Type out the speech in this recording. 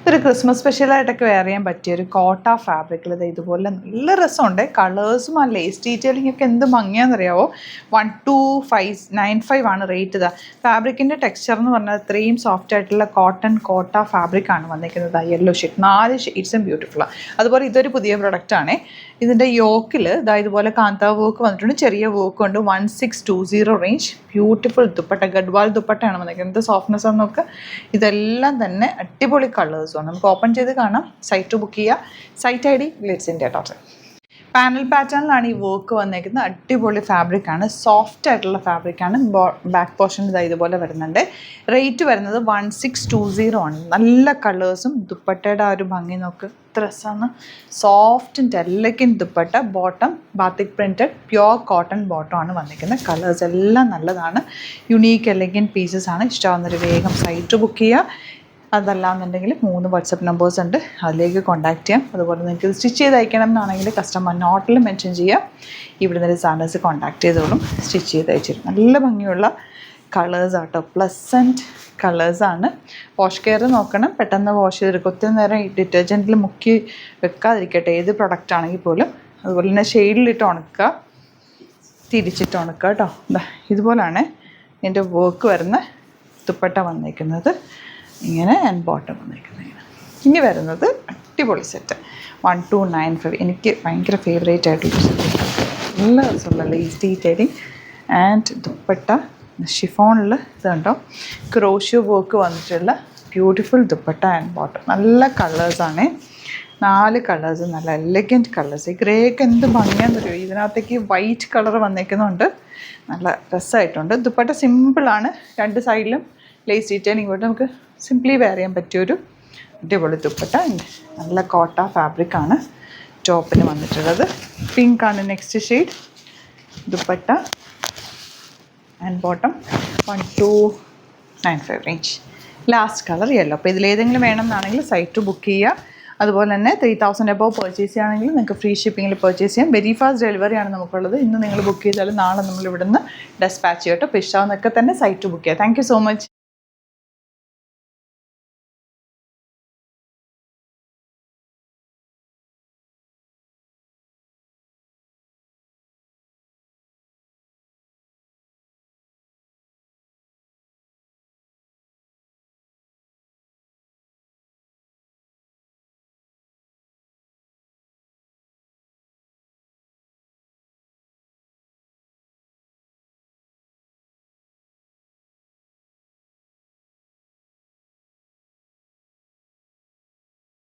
ഇതൊരു Christmas സ്പെഷ്യലായിട്ടൊക്കെ wear ചെയ്യാൻ പറ്റിയൊരു കോട്ട ഫാബ്രിക്കിൽ ഇതുപോലെ നല്ല രസമുണ്ട്. കളേഴ്സും ആ ലേസ് ഡീറ്റെയിലിംഗ് ഒക്കെ എന്ത് ഭംഗിയാണെന്നറിയാവോ. 1295 ആണ് റേറ്റ്. ഇതാ ഫാബ്രിക്കിൻ്റെ ടെക്സ്ചർ എന്ന് പറഞ്ഞാൽ ഇത്രയും സോഫ്റ്റ് ആയിട്ടുള്ള കോട്ടൺ കോട്ട ഫാബ്രിക്കാണ് വന്നിരിക്കുന്നത്. Yellow shade 4 ഷെയ്ഡ്സും ബ്യൂട്ടിഫുള്ളാണ്. അതുപോലെ ഇതൊരു പുതിയ പ്രൊഡക്റ്റാണ്. ഇതിൻ്റെ യോക്കിൽ ഇതാ ഇതുപോലെ കാന്താ വർക്ക് വന്നിട്ടുണ്ട്, ചെറിയ വർക്ക് ഉണ്ട്. 1620 റേഞ്ച്. ബ്യൂട്ടിഫുൾ ദുപ്പട്ട, ഗഡ്വാൾ ദുപ്പട്ടയാണ് വന്നിരിക്കുന്നത്. എന്ത് സോഫ്റ്റ്നെസ് ആണ് നോക്കുക. ഇതെല്ലാം തന്നെ അടിപൊളി കളേഴ്സുമാണ്. നമുക്ക് ഓപ്പൺ ചെയ്ത് കാണാം. സൈറ്റ് ബുക്ക് ചെയ്യുക. Site ID glitz India .in. Panel പാറ്റേണിലാണ് ഈ വർക്ക് വന്നേക്കുന്നത്. അടിപൊളി ഫാബ്രിക്കാണ്, സോഫ്റ്റ് ആയിട്ടുള്ള ഫാബ്രിക്കാണ്. ബാക്ക് പോർഷൻ ഇതുപോലെ വരുന്നുണ്ട്. റേറ്റ് വരുന്നത് 1620 ആണ്. നല്ല കളേഴ്സും ദുപ്പട്ടയുടെ ആ ഒരു ഭംഗി നോക്ക്. എത്ര രസമാണ്. Soft and elegant dupatta. Bottom batik printed pure cotton bottom ആണ് വന്നിരിക്കുന്നത്. കളേഴ്സ് എല്ലാം നല്ലതാണ്. യുണീക്ക് എലഗൻറ്റ് പീസസ് ആണ്. ഇഷ്ടമാകുന്നൊരു വേഗം സൈറ്റ് ബുക്ക് ചെയ്യുക. അതല്ലാന്നുണ്ടെങ്കിൽ 3 വാട്സപ്പ് നമ്പേഴ്സ് ഉണ്ട്, അതിലേക്ക് കോൺടാക്ട് ചെയ്യാം. അതുപോലെ നിങ്ങൾക്ക് സ്റ്റിച്ച് ചെയ്ത് അയക്കണം എന്നാണെങ്കിൽ കസ്റ്റമർ നോട്ടിൽ മെൻഷൻ ചെയ്യുക. ഇവിടെ നിന്ന് സാൻഡേഴ്സ് കോൺടാക്ട് ചെയ്തോളും, സ്റ്റിച്ച് ചെയ്ത് അയച്ചിരും. നല്ല ഭംഗിയുള്ള കളേഴ്സ് ആട്ടോ, പ്ലസൻറ്റ് കളേഴ്സാണ്. വാഷ് കെയർ നോക്കണം, പെട്ടെന്ന് വാഷ് ചെയ്തെടുക്കും. ഒത്തിരി നേരം ഈ ഡിറ്റർജൻറ്റിൽ മുക്കി വെക്കാതിരിക്കട്ടെ, ഏത് പ്രൊഡക്റ്റ് ആണെങ്കിൽ പോലും. അതുപോലെ തന്നെ ഷെയ്ഡിലിട്ട് ഉണക്കുക, തിരിച്ചിട്ട് ഉണക്കുക കേട്ടോ. ഇതുപോലാണ് എൻ്റെ വർക്ക് വരുന്ന ദുപ്പട്ട വന്നിരിക്കുന്നത്. ഇങ്ങനെ ആൻഡ് ബോട്ടം വന്നിരിക്കുന്നത് ഇങ്ങനെ. ഇനി വരുന്നത് അടിപൊളി സെറ്റ് 1295. എനിക്ക് ഭയങ്കര ഫേവറേറ്റ് ആയിട്ടുള്ള സെറ്റ്. നല്ല രസമുള്ള ലേസ് ഡീറ്റെയിലിംഗ് ആൻഡ് ദുപ്പട്ട ഷിഫോണിൽ ഇതുണ്ടോ ക്രോഷ്യോ വർക്ക് വന്നിട്ടുള്ള ബ്യൂട്ടിഫുൾ ദുപ്പട്ട ആൻഡ് ബോട്ടം. നല്ല കളേഴ്സാണ്, 4 കളേഴ്സ്, നല്ല എലഗൻറ്റ് കളേഴ്സ്. ഈ ഗ്രേക്ക് എന്ത് ഭംഗിയാന്ന് അറിയോ. ഇതിനകത്തേക്ക് വൈറ്റ് കളർ വന്നേക്കുന്നുണ്ട്, നല്ല രസമായിട്ടുണ്ട്. ദുപ്പട്ട സിമ്പിളാണ്, 2 സൈഡിലും ലേസ് ഡീറ്റെയിലിംഗ് കൊണ്ട് നമുക്ക് സിംപ്ലി വെയർ ചെയ്യാൻ പറ്റിയൊരു അടിപൊളി ദുപ്പട്ട. നല്ല കോട്ട ഫാബ്രിക്കാണ് ടോപ്പിന് വന്നിട്ടുള്ളത്. പിങ്ക് ആണ് next shade. Dupatta and bottom 1295 range. Last colour yellow. അപ്പോൾ ഇതിലേതെങ്കിലും വേണമെന്നാണെങ്കിൽ സൈറ്റ് ബുക്ക് ചെയ്യുക. അതുപോലെ തന്നെ 3000 എബോവ് പർച്ചേസ് ചെയ്യുകയാണെങ്കിൽ നിങ്ങൾക്ക് ഫ്രീ ഷിപ്പിങ്ങിൽ പർച്ചേസ് ചെയ്യാം. വെരി ഫാസ്റ്റ് ഡെലിവറിയാണ് നമുക്കുള്ളത്. ഇന്ന് നിങ്ങൾ ബുക്ക് ചെയ്താൽ നാളെ നമ്മൾ ഇവിടുന്ന് ഡെസ്പാച്ച് ചെയ്യട്ടോ. അപ്പോൾ ഇഷ്ടമാവുന്നൊക്കെ തന്നെ സൈറ്റ് ബുക്ക് ചെയ്യുക. Thank you so much.